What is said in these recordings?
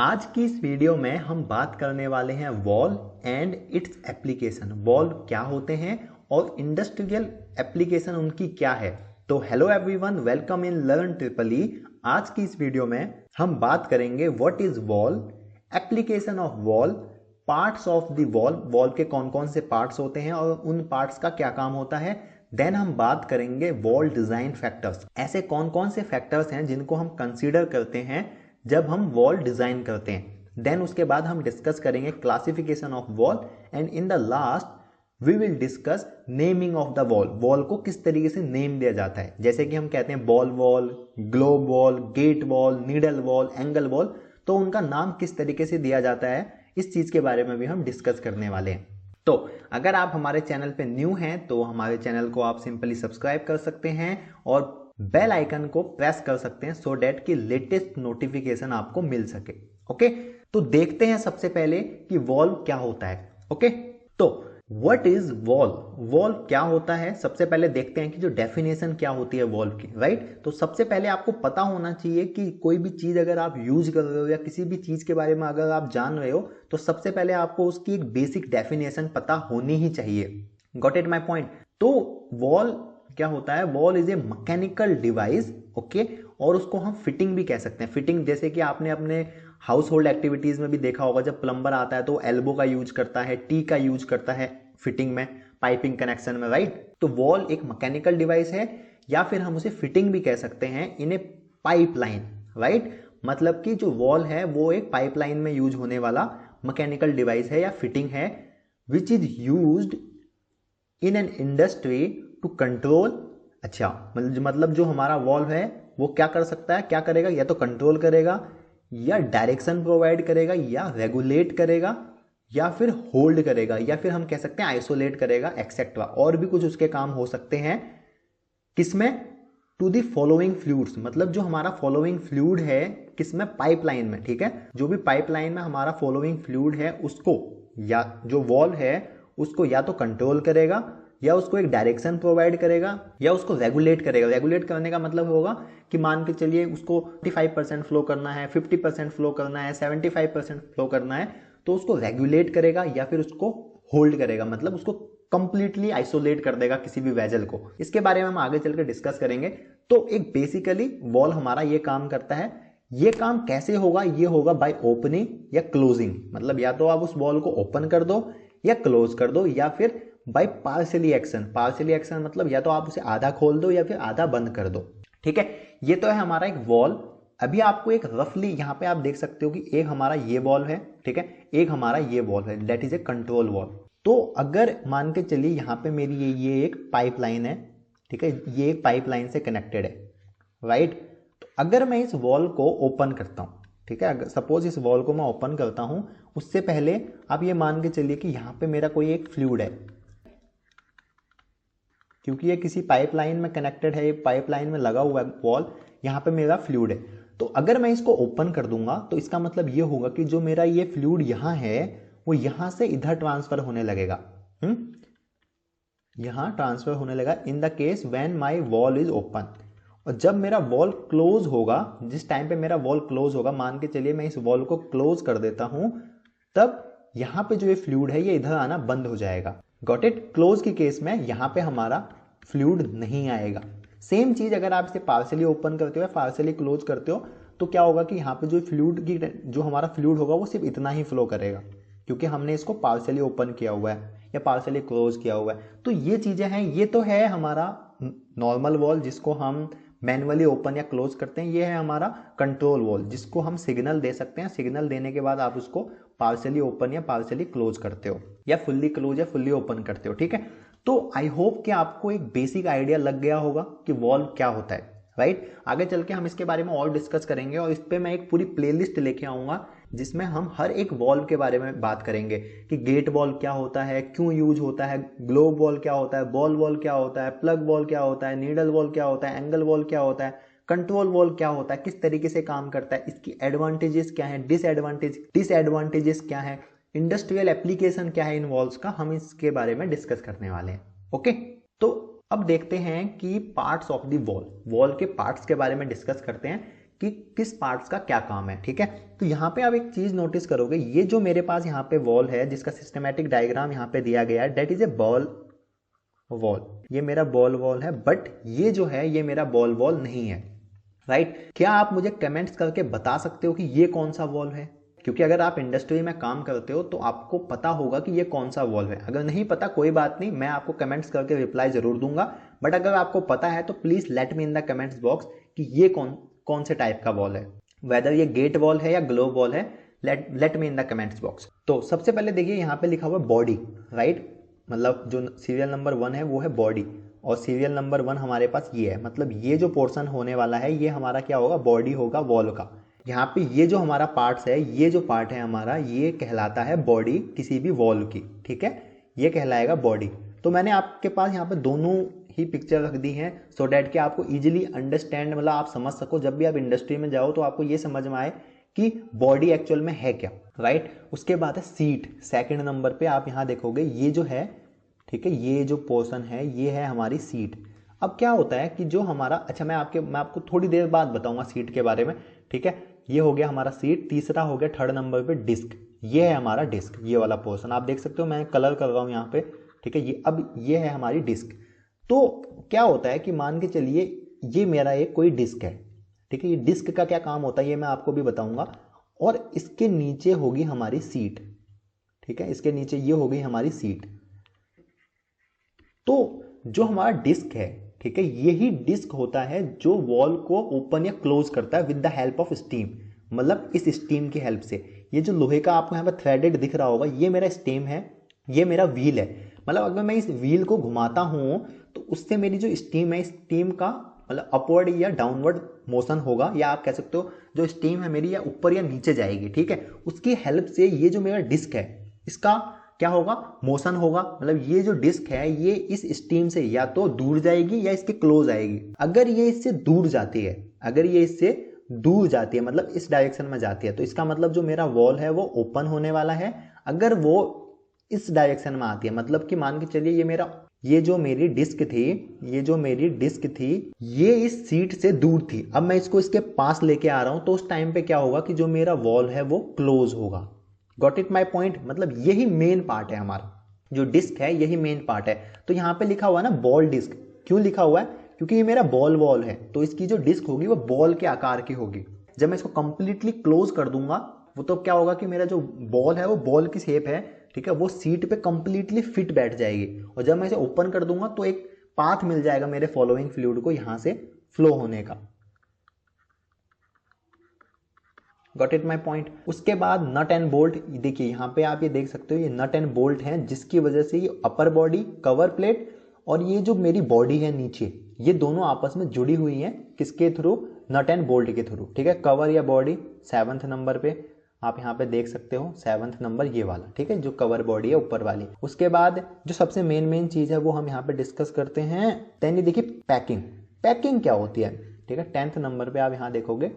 आज की इस वीडियो में हम बात करने वाले हैं wall and its application. Wall क्या होते हैं और इंडस्ट्रियल एप्लीकेशन उनकी क्या है। तो hello everyone, welcome in learn triple E. आज की इस वीडियो में हम बात करेंगे what is wall, application of wall, parts of the valve, wall के कौन कौन से पार्ट्स होते हैं और उन पार्ट्स का क्या काम होता है। देन हम बात करेंगे वॉल डिजाइन फैक्टर्स, ऐसे कौन कौन से फैक्टर्स हैं जिनको हम कंसीडर करते हैं जब हम वॉल डिजाइन करते हैं। देन उसके बाद हम डिस्कस करेंगे classification of valve and in the last we will discuss naming of the valve. Valve को किस तरीके से नेम दिया जाता है, जैसे कि हम कहते हैं ball valve, globe valve, gate valve, needle valve, angle valve, तो उनका नाम किस तरीके से दिया जाता है, इस चीज के बारे में भी हम डिस्कस करने वाले हैं। तो अगर आप हमारे चैनल पे न्यू हैं तो हमारे चैनल को आप सिंपली सब्सक्राइब कर सकते हैं और बेल आइकन को प्रेस कर सकते हैं सो डैट कि लेटेस्ट नोटिफिकेशन आपको मिल सके। ओके, तो देखते हैं सबसे पहले कि वॉल क्या होता है। ओके, तो व्हाट इज वॉल, वॉल क्या होता है। सबसे पहले देखते हैं कि जो डेफिनेशन क्या होती है वॉल की, राइट। तो सबसे पहले आपको पता होना चाहिए कि कोई भी चीज अगर आप यूज कर रहे हो या किसी भी चीज के बारे में अगर आप जान रहे हो तो सबसे पहले आपको उसकी एक बेसिक डेफिनेशन पता होनी ही चाहिए। Got it my point. तो वॉल क्या होता है, wall is a mechanical device, okay, और उसको हम फिटिंग भी कह सकते हैं। फिटिंग जैसे कि आपने अपने हाउस होल्ड एक्टिविटीज में भी देखा होगा, जब प्लम्बर आता है तो एल्बो का यूज करता है, टी का यूज करता है फिटिंग में, पाइपिंग कनेक्शन में, राइट। तो वॉल एक मैकेनिकल डिवाइस है या फिर हम उसे फिटिंग भी कह सकते हैं इन ए पाइपलाइन, राइट। मतलब कि जो वॉल है वो एक पाइपलाइन में यूज होने वाला मैकेनिकल डिवाइस है या फिटिंग है which is used in an industry to control. अच्छा, मतलब जो हमारा वॉल्व है वो क्या कर सकता है, क्या करेगा, या तो कंट्रोल करेगा या डायरेक्शन प्रोवाइड करेगा या रेगुलेट करेगा या फिर होल्ड करेगा या फिर हम कह सकते हैं आइसोलेट करेगा एक्सेट्रा। और भी कुछ उसके काम हो सकते हैं। किसमें, टू दी फॉलोइंग फ्लूइड्स, मतलब जो हमारा फॉलोइंग फ्लूइड है किसमें, पाइपलाइन में, ठीक है। जो भी पाइपलाइन में हमारा फॉलोइंग फ्लूइड है उसको, या जो वॉल्व है उसको या तो कंट्रोल करेगा या उसको एक डायरेक्शन प्रोवाइड करेगा या उसको रेगुलेट करेगा। रेगुलेट करने का मतलब होगा कि मान के चलिए उसको 45% फ्लो करना है, 50% फ्लो करना है, 75% फ्लो करना है, तो उसको रेगुलेट करेगा या फिर उसको होल्ड करेगा, मतलब उसको कंप्लीटली आइसोलेट कर देगा किसी भी वेजल को। इसके बारे में हम आगे चलकर डिस्कस करेंगे। तो एक बेसिकली वॉल हमारा ये काम करता है। ये काम कैसे होगा, ये होगा बाय ओपनिंग या क्लोजिंग, मतलब या तो आप उस वॉल को ओपन कर दो या क्लोज कर दो या फिर by partially action. Partially action मतलब या तो आप उसे आधा खोल दो या फिर आधा बंद कर दो, ठीक है। ये तो है हमारा एक वॉल। अभी आपको एक रफली यहाँ पे आप देख सकते हो कि एक हमारा ये वॉल है, ठीक है, एक हमारा ये वॉल है, that is a control wall. तो अगर मान के चलिए यहाँ पे मेरी ये एक पाइपलाइन है, ठीक है, ये एक पाइपलाइन से कनेक्टेड है, राइट। तो अगर मैं इस वॉल को ओपन करता हूँ, ठीक है, अगर सपोज इस वॉल को मैं ओपन करता हूँ, उससे पहले आप ये मान के चलिए कि यहाँ पे मेरा कोई एक फ्लूइड है, क्योंकि ये किसी पाइपलाइन में कनेक्टेड है, ये पाइपलाइन में लगा हुआ है वॉल, यहाँ पे मेरा फ्लूइड है। तो अगर मैं इसको ओपन कर दूंगा तो इसका मतलब ये होगा कि जो मेरा ये फ्लूइड यहाँ है वो यहाँ से इधर ट्रांसफर होने लगेगा, यहाँ ट्रांसफर होने लगा in the case when my wall is open. और जब मेरा वॉल क्लोज होगा, जिस टाइम पे मेरा वॉल क्लोज होगा, मान के चलिए मैं इस वॉल को क्लोज कर देता हूं, तब यहाँ पे जो ये फ्लूइड है ये इधर आना बंद हो जाएगा। Got it. क्लोज के केस में यहाँ पे हमारा फ्लूइड नहीं आएगा। सेम चीज अगर आप इसे पार्शियली ओपन करते हो या पार्शियली क्लोज करते हो तो क्या होगा कि यहाँ पे जो फ्लूइड की, जो हमारा फ्लूइड होगा वो सिर्फ इतना ही फ्लो करेगा, क्योंकि हमने इसको पार्शियली ओपन किया हुआ है या पार्शियली क्लोज किया हुआ है। तो ये चीजें हैं। ये तो है हमारा नॉर्मल वॉल जिसको हम मैनुअली ओपन या क्लोज करते हैं। ये है हमारा कंट्रोल वॉल जिसको हम सिग्नल दे सकते हैं। सिग्नल देने के बाद आप उसको पार्शियली ओपन या पार्शियली क्लोज करते हो या फुल्ली क्लोज या फुल्ली ओपन करते हो, ठीक है। तो आई होप कि आपको एक बेसिक आइडिया लग गया होगा कि वॉल क्या होता है, राइट। आगे चल के हम इसके बारे में और डिस्कस करेंगे और इस पे मैं एक पूरी प्लेलिस्ट लेके आऊंगा जिसमें हम हर एक वॉल के बारे में बात करेंगे कि गेट वॉल क्या होता है, क्यों यूज होता है, ग्लोब वॉल क्या होता है, बॉल वॉल क्या होता है, प्लग वॉल क्या होता है, नीडल वॉल क्या होता है, एंगल वॉल क्या होता है, कंट्रोल वॉल क्या होता है, किस तरीके से काम करता है, इसकी एडवांटेजेस क्या है, डिसएडवांटेजेस क्या है, इंडस्ट्रियल एप्लीकेशन क्या है इन वॉल्स का, हम इसके बारे में डिस्कस करने वाले हैं। ओके, तो अब देखते हैं कि parts of the valve, wall के पार्ट्स के बारे में डिस्कस करते हैं। कि किस पार्ट्स का क्या काम है, ठीक है। तो यहाँ पे आप एक चीज नोटिस करोगे, ये जो मेरे पास यहाँ पे वॉल है जिसका सिस्टमेटिक डायग्राम यहाँ पे दिया गया है, that is a ball wall. ये मेरा बॉल वॉल है, बट ये जो है ये मेरा बॉल वॉल नहीं है, राइट। क्या आप मुझे कमेंट्स करके बता सकते हो कि ये कौन सा वॉल है? क्योंकि अगर आप इंडस्ट्री में काम करते हो तो आपको पता होगा कि ये कौन सा वॉल्व है। अगर नहीं पता कोई बात नहीं, मैं आपको कमेंट्स करके रिप्लाई जरूर दूंगा, बट अगर आपको पता है तो please let me in the comments box कि ये कौन से टाइप का वॉल है, वेदर ये गेट वॉल है या ग्लोब वॉल है, let me in the comments box. तो सबसे पहले देखिए यहाँ पे लिखा हुआ बॉडी, राइट, मतलब जो सीरियल नंबर 1 है वो है बॉडी, और सीरियल नंबर 1 हमारे पास ये है, मतलब ये जो पोर्शन होने वाला है ये हमारा क्या होगा, बॉडी होगा वॉल का। यहाँ पे ये जो हमारा पार्ट्स है, ये जो पार्ट है हमारा, ये कहलाता है बॉडी किसी भी वॉल की, ठीक है, ये कहलाएगा बॉडी। तो मैंने आपके पास यहाँ पे दोनों ही पिक्चर रख दी हैं सो डैट कि आपको इजीली अंडरस्टैंड, मतलब आप समझ सको, जब भी आप इंडस्ट्री में जाओ तो आपको ये समझ में आए कि बॉडी एक्चुअल में है क्या, राइट। उसके बाद है सीट, सेकंड नंबर पे आप यहाँ देखोगे ये जो है, ठीक है, ये जो पोर्शन है ये है हमारी सीट। अब क्या होता है कि जो हमारा, अच्छा मैं आपको थोड़ी देर बाद बताऊंगा सीट के बारे में, ठीक है। ये हो गया हमारा सीट। तीसरा हो गया थर्ड नंबर पे डिस्क, ये है हमारा डिस्क, ये वाला पोर्शन आप देख सकते हो, मैं कलर कर रहा हूँ यहाँ पे, ठीक है। ये अब ये है हमारी डिस्क। तो क्या होता है कि मान के चलिए ये मेरा एक कोई डिस्क है, ठीक है। ये डिस्क का क्या काम होता है ये मैं आपको भी बताऊंगा, और इसके नीचे होगी हमारी सीट, ठीक है, इसके नीचे ये होगी हमारी सीट। तो जो हमारा डिस्क है, ठीक है, यही डिस्क होता है जो वॉल को ओपन या क्लोज करता है with the help of steam, मतलब इस स्टीम की हेल्प से। ये जो लोहे का आपको यहाँ पे थ्रेडेड दिख रहा होगा, ये मेरा स्टीम है, ये मेरा व्हील है। मतलब अगर मैं इस व्हील को घुमाता हूं तो उससे मेरी जो स्टीम है, स्टीम का मतलब अपवर्ड या डाउनवर्ड मोशन होगा, या आप कह सकते हो जो स्टीम है मेरी या ऊपर या नीचे जाएगी, ठीक है। उसकी हेल्प से ये जो मेरा डिस्क है इसका क्या होगा, मोशन होगा। मतलब ये जो डिस्क है ये इस स्टीम से या तो दूर जाएगी या इसके क्लोज आएगी। अगर ये इससे दूर जाती है, अगर ये इससे दूर जाती है मतलब इस डायरेक्शन में जाती है, तो इसका मतलब जो मेरा वॉल है वो ओपन होने वाला है। अगर वो इस डायरेक्शन में आती है, मतलब कि मान के चलिए ये जो मेरी डिस्क थी ये इस सीट से दूर थी, अब मैं इसको इसके पास लेके आ रहा हूं, तो उस टाइम पे क्या होगा कि जो मेरा वॉल है वो क्लोज होगा। Got it my point? मतलब यही मेन पार्ट है हमारा, जो डिस्क है यही मेन पार्ट है। तो यहाँ पे लिखा हुआ है ना बॉल डिस्क, क्यों लिखा हुआ है? क्योंकि ये मेरा बॉल वॉल है, तो इसकी जो डिस्क होगी वो बॉल के आकार की होगी। जब मैं इसको कंप्लीटली क्लोज कर दूंगा वो तो क्या होगा कि मेरा जो बॉल है वो बॉल की शेप है, ठीक है, वो सीट पे कंप्लीटली फिट बैठ जाएगी। और जब मैं इसे ओपन कर दूंगा तो एक पाथ मिल जाएगा मेरे फॉलोइंग फ्लूइड को यहां से फ्लो होने का। Got it my point? उसके बाद नट एंड बोल्ट, देखिए यहाँ पे आप ये देख सकते हो, ये नट एंड बोल्ट हैं जिसकी वजह से ये अपर बॉडी, कवर प्लेट और ये जो मेरी बॉडी है नीचे, ये दोनों आपस में जुड़ी हुई हैं। किसके थ्रू? नट एंड बोल्ट के थ्रू, ठीक है। कवर या बॉडी 7th नंबर पे आप यहाँ पे देख सकते हो, 7th नंबर ये वाला, ठीक है, जो कवर बॉडी है ऊपर वाली। उसके बाद जो सबसे मेन चीज है वो हम यहाँ पे डिस्कस करते हैं। देन देखिए पैकिंग, पैकिंग क्या होती है, ठीक है। 10th नंबर पे आप यहाँ देखोगे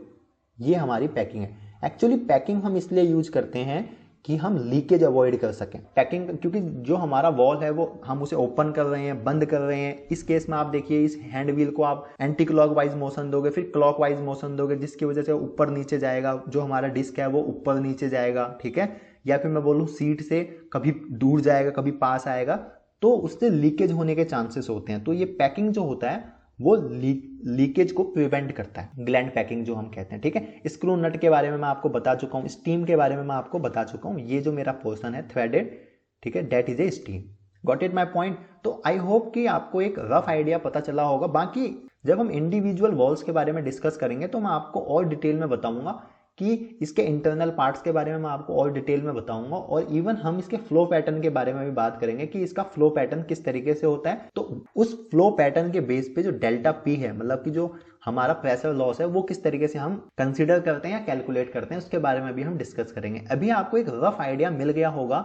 ये हमारी पैकिंग है। एक्चुअली पैकिंग हम इसलिए यूज करते हैं कि हम लीकेज अवॉइड कर सकें। पैकिंग, क्योंकि जो हमारा वॉल है वो हम उसे ओपन कर रहे हैं, बंद कर रहे हैं। इस केस में आप देखिए इस हैंड व्हील को आप एंटी क्लॉकवाइज मोशन दोगे, फिर क्लॉकवाइज मोशन दोगे, जिसकी वजह से ऊपर नीचे जाएगा, जो हमारा डिस्क है वो ऊपर नीचे जाएगा, ठीक है। या फिर मैं बोलूँ सीट से कभी दूर जाएगा कभी पास आएगा, तो उससे लीकेज होने के चांसेस होते हैं। तो ये पैकिंग जो होता है वो लीकेज को प्रिवेंट करता है, ग्लैंड पैकिंग जो हम कहते हैं, ठीक है। स्क्रू नट के बारे में मैं आपको बता चुका हूँ, स्टीम के बारे में मैं आपको बता चुका हूँ। ये जो मेरा पोर्शन है थ्रेडेड, ठीक है, that is a steam. Got it my point? तो आई होप कि आपको एक रफ आइडिया पता चला होगा। बाकी जब हम इंडिविजुअल वॉल्स के बारे में डिस्कस करेंगे तो मैं आपको और डिटेल में बताऊंगा कि इसके इंटरनल पार्ट्स के बारे में मैं आपको और डिटेल में बताऊंगा, और इवन हम इसके फ्लो पैटर्न के बारे में भी बात करेंगे कि इसका फ्लो पैटर्न किस तरीके से होता है। तो उस फ्लो पैटर्न के बेस पे जो डेल्टा पी है, मतलब कि जो हमारा प्रेशर लॉस है, वो किस तरीके से हम कंसिडर करते हैं या कैलकुलेट करते हैं, उसके बारे में भी हम डिस्कस करेंगे। अभी आपको एक रफ आइडिया मिल गया होगा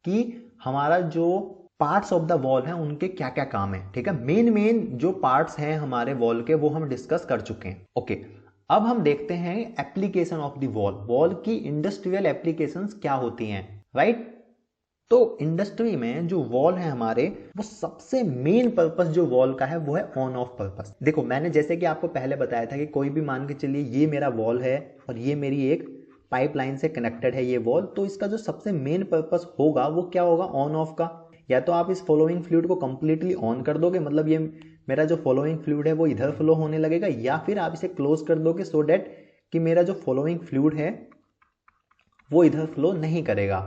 कि हमारा जो पार्ट्स ऑफ द वॉल है उनके क्या क्या काम है, ठीक है। मेन जो पार्ट्स हैं हमारे वॉल के वो हम डिस्कस कर चुके हैं। ओके, अब हम देखते हैं application of the valve, wall की इंडस्ट्रियल एप्लीकेशंस क्या होती हैं, राइट। तो इंडस्ट्री में जो वॉल है हमारे, वो सबसे मेन पर्पस जो वॉल का है वो है ऑन ऑफ पर्पस। देखो मैंने जैसे कि आपको पहले बताया था कि कोई भी मान के चलिए ये मेरा वॉल है और ये मेरी एक पाइपलाइन से कनेक्टेड है ये वॉल, तो इसका जो सबसे मेन पर्पस होगा वो क्या होगा, ऑन ऑफ का। या तो आप इस फॉलोइंग फ्लूइड को कंप्लीटली ऑन कर दोगे, मतलब ये मेरा जो फॉलोइंग फ्लूइड है वो इधर फ्लो होने लगेगा, या फिर आप इसे क्लोज कर दोगे सो डेट कि मेरा जो फॉलोइंग फ्लूइड है वो इधर फ्लो नहीं करेगा।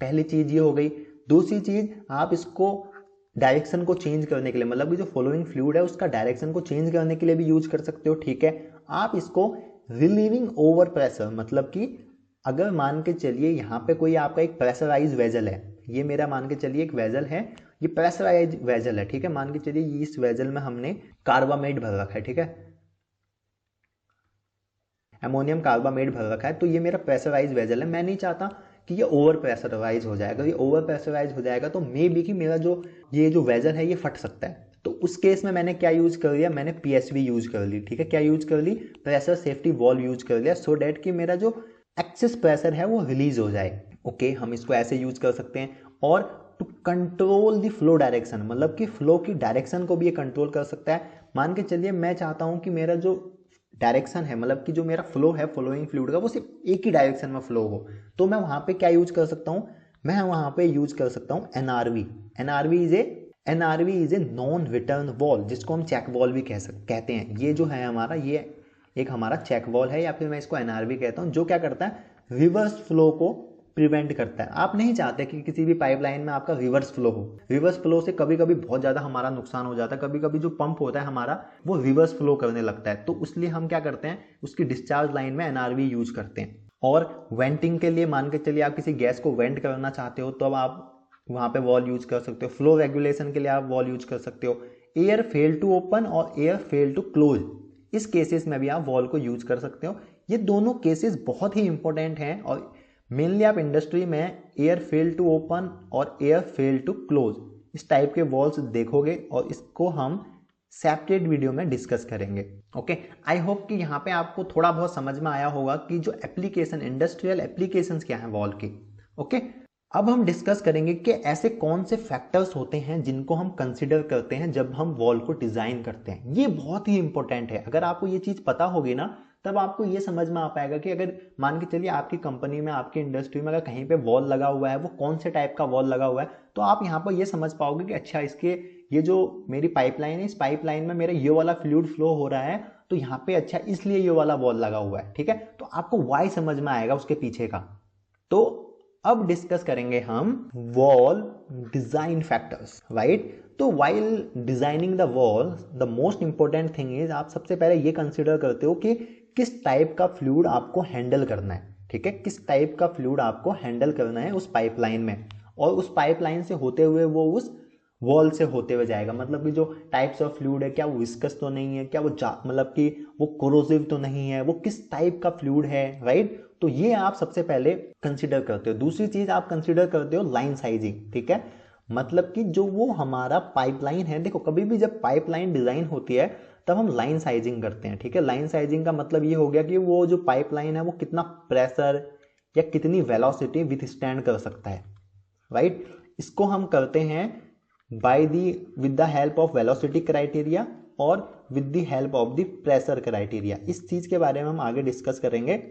पहली चीज ये हो गई। दूसरी चीज, आप इसको डायरेक्शन को चेंज करने के लिए, मतलब कि जो फॉलोइंग फ्लूइड है उसका डायरेक्शन को चेंज करने के लिए भी यूज कर सकते हो, ठीक है। आप इसको रिलीविंग ओवर प्रेशर, मतलब कि अगर मान के चलिए यहाँ पे कोई आपका एक प्रेशराइज वेजल है, ये मेरा मान के चलिए एक वेजल है, ये प्रेशराइज वेजल है, ठीक है। मान के चलिए इस वेजल में हमने कार्बामेट भर रखा है, ठीक है, अमोनियम कार्बामेट भर रखा है, तो ये मेरा प्रेशराइज वेजल है। मैं नहीं चाहता कि ये ओवर प्रेशराइज हो जाएगा, ये ओवर प्रेशराइज हो जाएगा तो मे बी कि मेरा जो ये जो वेजल है ये फट सकता है। तो उस केस में मैंने क्या यूज कर लिया, मैंने पीएसवी यूज कर ली, ठीक है। क्या यूज कर ली, प्रेशर सेफ्टी वॉल्व यूज कर लिया, सो डेट कि मेरा जो एक्सेस प्रेशर है वो रिलीज हो जाए। ओके, हम इसको ऐसे यूज कर सकते हैं। और to control the flow direction, मतलब कि फ्लो की डायरेक्शन को भी ये कंट्रोल कर सकता है। मान के चलिए मैं चाहता हूं कि मेरा जो डायरेक्शन है, मतलब कि जो मेरा फ्लो है फ्लोइंग फ्लूइड का, वो सिर्फ एक ही डायरेक्शन में फ्लो हो, तो मैं वहां पे क्या यूज कर सकता हूं, मैं वहां पे यूज कर सकता हूं NRV. NRV is a non return wall, जिसको हम चेक वॉल भी कहते हैं। ये जो है हमारा, ये एक हमारा चेक वॉल है, या फिर मैं इसको एनआरवी कहता हूं, जो क्या करता है, रिवर्स फ्लो को प्रिवेंट करता है। आप नहीं चाहते कि किसी भी पाइपलाइन में आपका रिवर्स फ्लो हो। रिवर्स फ्लो से कभी कभी बहुत ज्यादा हमारा नुकसान हो जाता है, कभी कभी जो पंप होता है हमारा वो रिवर्स फ्लो करने लगता है, तो इसलिए हम क्या करते हैं, उसकी डिस्चार्ज लाइन में एनआरवी यूज करते हैं। और वेंटिंग के लिए मान के चलिए आप किसी गैस को वेंट करना चाहते हो तो अब आप वहां पे वॉल यूज कर सकते हो। फ्लो रेगुलेशन के लिए आप वॉल यूज कर सकते हो। एयर फेल टू ओपन और एयर फेल टू क्लोज, इस केसेस में भी आप वॉल को यूज कर सकते हो। ये दोनों केसेस बहुत ही इंपॉर्टेंट हैं, और मेनली आप इंडस्ट्री में एयर फेल टू ओपन और एयर फेल टू क्लोज इस टाइप के वॉल्स देखोगे, और इसको हम सेपरेट वीडियो में डिस्कस करेंगे। ओके, आई होप कि यहाँ पे आपको थोड़ा बहुत समझ में आया होगा कि जो एप्लीकेशन, इंडस्ट्रियल एप्लीकेशंस क्या हैं वॉल की। ओके, अब हम डिस्कस करेंगे कि ऐसे कौन से फैक्टर्स होते हैं जिनको हम कंसिडर करते हैं जब हम वॉल को डिजाइन करते हैं। ये बहुत ही इंपॉर्टेंट है। अगर आपको ये चीज पता होगी ना, तब आपको ये समझ में आ पाएगा कि अगर मान के चलिए आपकी कंपनी में, आपकी इंडस्ट्री में अगर कहीं पे वॉल लगा हुआ है, वो कौन से टाइप का वॉल लगा हुआ है, तो आप यहाँ पर ये समझ पाओगे कि अच्छा, इसके ये जो मेरी पाइपलाइन है, इस पाइपलाइन में मेरा ये वाला फ्लूइड फ्लो हो रहा है, तो यहाँ पे अच्छा इसलिए ये वाला वॉल लगा हुआ है, ठीक है। तो आपको वाई समझ में आएगा उसके पीछे का। तो अब डिस्कस करेंगे हम वॉल डिजाइन फैक्टर्स, राइट। तो while designing the wall, the most important thing is, आप सबसे पहले ये कंसिडर करते हो कि किस टाइप का फ्लूइड आपको हैंडल करना है, ठीक है। किस टाइप का फ्लूइड आपको हैंडल करना है उस पाइपलाइन में, और उस पाइपलाइन से होते हुए वो उस वॉल से होते हुए जाएगा। मतलब कि जो टाइप्स ऑफ फ्लूइड है, क्या वो विस्कस तो नहीं है, क्या वो मतलब कि वो कोरोसिव तो नहीं है, वो किस टाइप का फ्लूइड है, राइट। तो ये आप सबसे पहले कंसिडर करते हो। दूसरी चीज आप कंसिडर करते हो लाइन साइजिंग, ठीक है। मतलब कि जो वो हमारा पाइपलाइन है, देखो कभी भी जब पाइपलाइन डिजाइन होती है तब हम लाइन साइजिंग करते हैं, ठीक है। लाइन साइजिंग का मतलब ये हो गया कि वो जो पाइपलाइन है वो कितना प्रेशर या कितनी वेलोसिटी विथस्टैंड कर सकता है, राइट। इसको हम करते हैं with the help of velocity criteria और with the help of the pressure criteria. इस चीज के बारे में हम आगे डिस्कस करेंगे,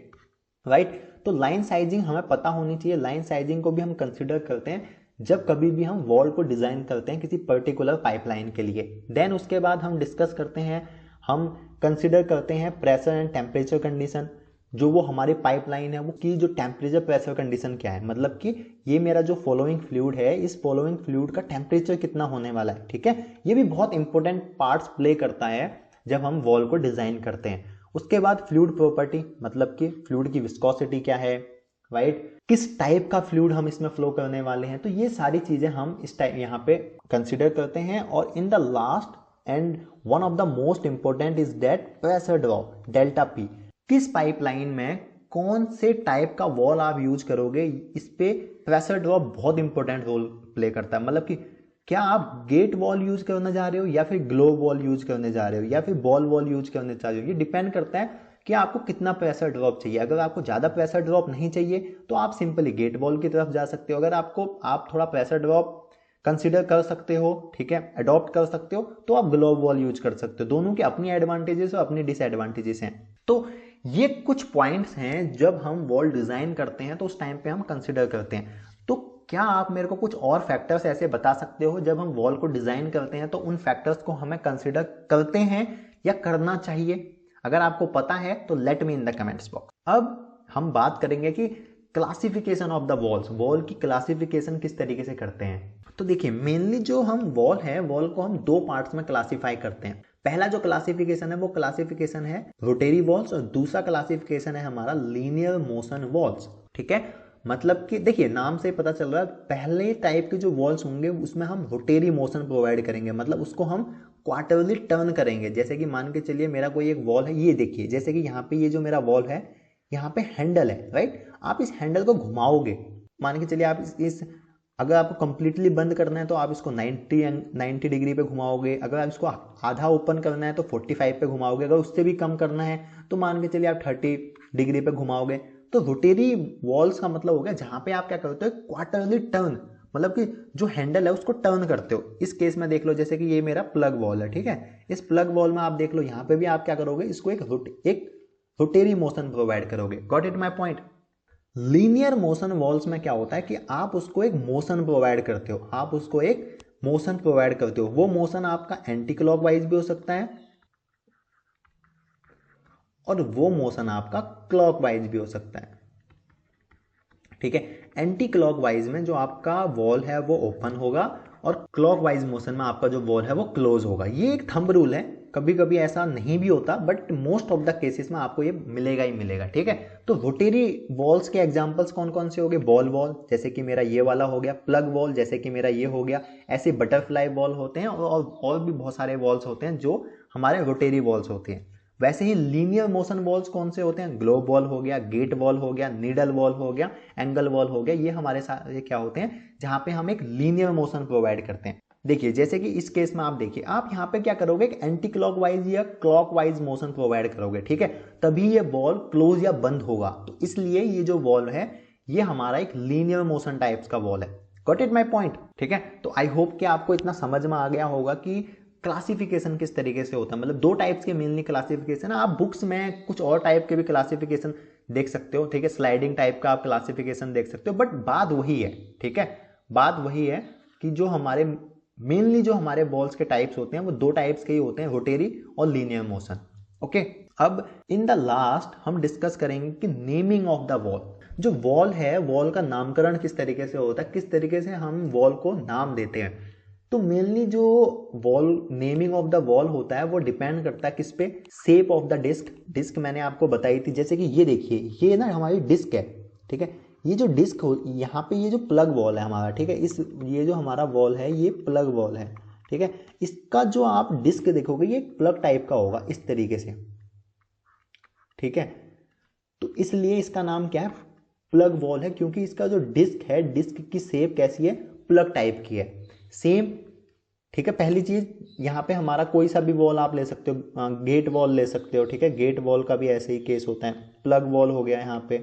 राइट। तो लाइन साइजिंग हमें पता होनी चाहिए। लाइन साइजिंग को भी हम कंसिडर करते हैं जब कभी भी हम वॉल को डिजाइन करते हैं किसी पर्टिकुलर पाइपलाइन के लिए। देन उसके बाद हम डिस्कस करते हैं, हम कंसिडर करते हैं प्रेशर एंड टेम्परेचर कंडीशन। जो वो हमारी पाइपलाइन है वो की जो टेम्परेचर प्रेशर कंडीशन क्या है, मतलब कि ये मेरा जो फॉलोइंग फ्लूइड है, इस फॉलोइंग फ्लूइड का टेम्परेचर कितना होने वाला है, ठीक है। ये भी बहुत इंपॉर्टेंट पार्ट्स प्ले करता है जब हम वॉल को डिजाइन करते हैं। उसके बाद फ्लूइड प्रॉपर्टी, मतलब कि फ्लूइड की विस्कोसिटी क्या है, राइट। किस टाइप का फ्लूइड हम इसमें फ्लो करने वाले हैं, तो ये सारी चीजें हम इस टाइप यहाँ पे कंसिडर करते हैं। और इन the last and one of the most important is that pressure drop, delta P. किस पाइपलाइन में कौन से टाइप का वॉल आप यूज करोगे, इस पे प्रेशर ड्रॉप बहुत इंपॉर्टेंट रोल प्ले करता है। मतलब कि क्या आप गेट वॉल यूज करने जा रहे हो, या फिर ग्लोब वॉल यूज करने जा रहे हो, या फिर बॉल वॉल यूज करने जा रहे हो, ये डिपेंड करता है कि आपको कितना प्रेशर ड्रॉप चाहिए। अगर आपको ज़्यादा प्रेशर ड्रॉप नहीं चाहिए तो आप सिंपली गेट वॉल की तरफ जा सकते हो। अगर आप थोड़ा प्रेशर ड्रॉप कंसिडर कर सकते हो, ठीक है, अडॉप्ट कर सकते हो, तो आप ग्लोब वॉल यूज कर सकते हो। दोनों के अपनी एडवांटेजेस और अपनी डिसएडवांटेजेस हैं। तो ये कुछ पॉइंट्स हैं जब हम वॉल डिजाइन करते हैं तो उस टाइम पे हम कंसिडर करते हैं। तो क्या आप मेरे को कुछ और फैक्टर्स ऐसे बता सकते हो जब हम वॉल को डिजाइन करते हैं तो उन फैक्टर्स को हमें कंसिडर करते हैं या करना चाहिए? अगर आपको पता है तो let me in the comments box. अब हम बात करेंगे कि classification of the walls, wall की क्लासिफिकेशन किस तरीके से करते हैं। तो देखिए, मेनली जो हम वॉल है, वॉल को हम दो पार्ट्स में क्लासिफाई करते हैं। पहला जो क्लासिफिकेशन है वो क्लासिफिकेशन है रोटेरी वॉल्स और दूसरा क्लासिफिकेशन है हमारा लीनियर मोशन वॉल्स, ठीक है। मतलब कि देखिए, नाम से पता चल रहा है पहले टाइप के जो वॉल्स होंगे उसमें हम रोटेरी मोशन प्रोवाइड करेंगे, मतलब उसको हम क्वार्टरली टर्न करेंगे। जैसे कि मान के चलिए मेरा कोई एक वॉल है, ये देखिए, जैसे कि यहाँ पे ये जो मेरा वॉल है, यहाँ पे हैंडल है, राइट। आप इस हैंडल को घुमाओगे, मान के चलिए आप इस अगर आपको कंप्लीटली बंद करना है तो आप इसको 90 डिग्री पे घुमाओगे। अगर आप इसको आधा ओपन करना है तो 45 पे घुमाओगे। अगर उससे भी कम करना है तो मान के चलिए आप 30 डिग्री पे घुमाओगे। तो रोटेरी वॉल्स का मतलब हो गया जहां पे आप क्या करते हो, क्वार्टरली टर्न, मतलब कि जो हैंडल है उसको टर्न करते हो। इस केस में देख लो, जैसे कि ये मेरा प्लग वॉल है, ठीक है। इस प्लग वॉल में आप देख लो, यहाँ पे भी आप क्या करोगे, इसको एक रोटेरी मोशन प्रोवाइड करोगे। Got it my point. Linear motion walls में क्या होता है कि आप उसको एक मोशन प्रोवाइड करते हो, आप उसको एक मोशन प्रोवाइड करते हो। वो मोशन आपका एंटी क्लॉकवाइज भी हो सकता है और वो मोशन आपका क्लॉकवाइज भी हो सकता है, ठीक है। एंटी क्लॉकवाइज में जो आपका वॉल है वो ओपन होगा और क्लॉकवाइज मोशन में आपका जो वॉल है वो क्लोज होगा। ये एक थंब रूल है, कभी कभी ऐसा नहीं भी होता, but most of the cases में आपको ये मिलेगा ही मिलेगा, ठीक है। तो रोटेरी वॉल्स के एग्जांपल्स कौन कौन से हो गए? बॉल वॉल, जैसे कि मेरा ये वाला हो गया। प्लग वॉल, जैसे कि मेरा ये हो गया। ऐसे बटरफ्लाई वॉल होते हैं और भी बहुत सारे वॉल्स होते हैं जो हमारे रोटेरी वॉल्स होते हैं। वैसे ही लीनियर मोशन वॉल्स कौन से होते हैं? ग्लोब वॉल हो गया, गेट वॉल हो गया, नीडल वॉल हो गया, एंगल वॉल हो गया। ये हमारे साथ ये क्या होते हैं, जहां पे हम एक लीनियर मोशन प्रोवाइड करते हैं। देखिए, जैसे कि इस केस में आप देखिए, आप यहाँ पे क्या करोगे, एक एंटी क्लॉकवाइज या क्लॉकवाइज मोशन प्रोवाइड करोगे, ठीक है, तभी ये बॉल क्लोज या बंद होगा। तो इसलिए ये जो वॉल है ये हमारा एक लीनियर मोशन टाइप्स का वॉल है। गॉट इट माई पॉइंट, ठीक है। तो आई होप कि आपको इतना समझ में आ गया होगा कि क्लासिफिकेशन किस तरीके से होता है। मतलब दो टाइप्स के मेनली क्लासिफिकेशन है। आप बुक्स में कुछ और टाइप के भी क्लासिफिकेशन देख सकते हो, ठीक है। स्लाइडिंग टाइप का आप क्लासिफिकेशन देख सकते हो, बट बात वही है, ठीक है। बात वही है कि जो हमारे मेनली जो हमारे बॉल्स के टाइप्स होते हैं वो दो टाइप्स के ही होते हैं, रोटेरी और लीनियर मोशन, ओके। अब इन द लास्ट हम डिस्कस करेंगे कि नेमिंग ऑफ द वॉल। जो वॉल है, वॉल का नामकरण किस तरीके से होता है, किस तरीके से हम वॉल को नाम देते हैं। तो मेनली जो valve naming of the valve होता है वो डिपेंड करता है किस पे, shape of the disc. Disc मैंने आपको बताई थी, जैसे कि ये देखिए, ये ना हमारी डिस्क है, ठीक है। ये जो डिस्क हो, यहाँ पे ये जो प्लग वॉल है हमारा, ठीक है, ये जो हमारा वॉल है ये प्लग वॉल है, ठीक है। इसका जो आप डिस्क देखोगे ये प्लग टाइप का होगा इस तरीके से, ठीक है। तो इसलिए इसका नाम क्या है, प्लग वॉल है, क्योंकि इसका जो डिस्क है, डिस्क की शेप कैसी है, प्लग टाइप की है, सेम, ठीक है। पहली चीज, यहाँ पे हमारा कोई सा भी वॉल आप ले सकते हो, गेट वॉल ले सकते हो, ठीक है। गेट वॉल का भी ऐसे ही केस होता है। प्लग वॉल हो गया यहाँ पे।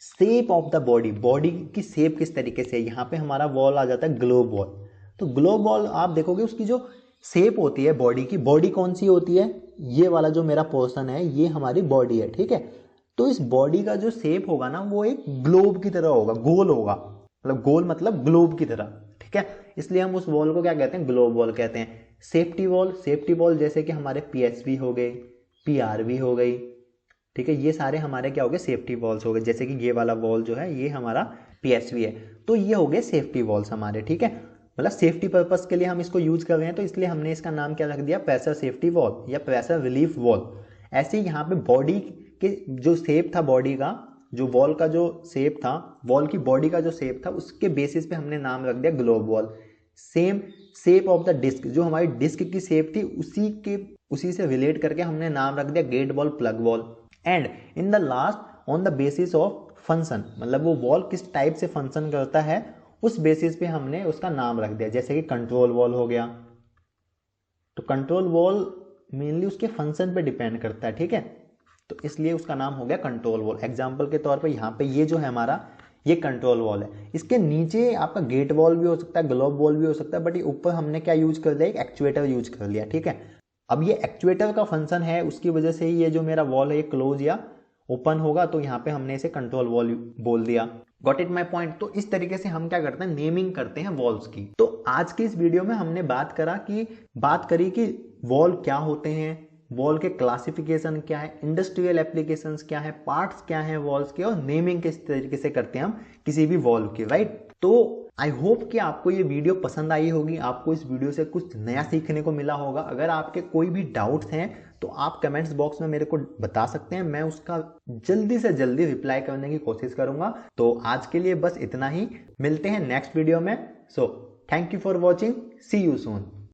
Shape of the body, body की शेप किस तरीके से है, यहाँ पे हमारा वॉल आ जाता है ग्लोब वॉल। तो ग्लोब वॉल आप देखोगे उसकी जो शेप होती है बॉडी की, बॉडी कौन सी होती है, ये वाला जो मेरा पोर्शन है ये हमारी बॉडी है, ठीक है। तो इस बॉडी का जो शेप होगा ना वो एक ग्लोब की तरह होगा, गोल होगा, मतलब गोल मतलब ग्लोब की तरह, ठीक है। इसलिए हम उस वॉल को क्या कहते हैं, ग्लोब वॉल कहते हैं। सेफ्टी वॉल, सेफ्टी वॉल जैसे कि हमारे पीएसवी हो गए, पीआरवी हो गई, ठीक है, ये सारे हमारे क्या हो गए, सेफ्टी वॉल्स हो गए। जैसे कि ये वाला वॉल जो है ये हमारा पीएसवी है, तो ये हो गए सेफ्टी वॉल्स हमारे, ठीक है। मतलब सेफ्टी पर्पस के लिए हम इसको यूज कर रहे हैं, तो इसलिए हमने इसका नाम क्या रख दिया, प्रेशर सेफ्टी वॉल या प्रेशर रिलीफ वॉल। ऐसे ही यहाँ पे बॉडी के जो शेप था, बॉडी का जो वॉल का जो शेप था, वॉल की बॉडी का जो शेप था, उसके बेसिस पे हमने नाम रख दिया globe valve. Same shape of the disc, जो हमारी डिस्क की शेप थी उसी से रिलेट करके हमने नाम रख दिया gate valve, plug valve. And in the last on the basis of function, मतलब वो वॉल किस टाइप से फंक्शन करता है उस बेसिस पे हमने उसका नाम रख दिया। जैसे कि कंट्रोल वॉल हो गया, तो कंट्रोल वॉल मेनली उसके फंक्शन पे डिपेंड करता है, ठीक है। तो इसलिए उसका नाम हो गया कंट्रोल वॉल। एग्जाम्पल के तौर पर यहाँ पे ये जो है हमारा ये कंट्रोल वॉल है, इसके नीचे आपका गेट वॉल भी हो सकता है, ग्लोब वॉल भी हो सकता है, बट ये ऊपर हमने क्या यूज कर लिया, एक एक्चुएटर यूज कर लिया। ठीक है, अब ये एक्चुएटर का फंक्शन है, उसकी वजह से ही ये जो मेरा वॉल है ये क्लोज या ओपन होगा, तो यहाँ पे हमने इसे कंट्रोल वॉल बोल दिया। Got it my point. तो इस तरीके से हम क्या करते हैं, नेमिंग करते हैं वॉल्स की। तो आज की इस वीडियो में हमने बात करी कि वॉल क्या होते हैं, वॉल के क्लासिफिकेशन क्या है, इंडस्ट्रियल एप्लीकेशंस क्या है, पार्ट्स क्या है वॉल्स के, और नेमिंग किस तरीके से करते हैं हम किसी भी वॉल की, राइट। तो आई होप कि आपको ये वीडियो पसंद आई होगी, आपको इस वीडियो से कुछ नया सीखने को मिला होगा। अगर आपके कोई भी डाउट्स हैं तो आप कमेंट्स बॉक्स में मेरे को बता सकते हैं, मैं उसका जल्दी से जल्दी रिप्लाई करने की कोशिश करूंगा। तो आज के लिए बस इतना ही, मिलते हैं नेक्स्ट वीडियो में। So thank you for watching, see you soon.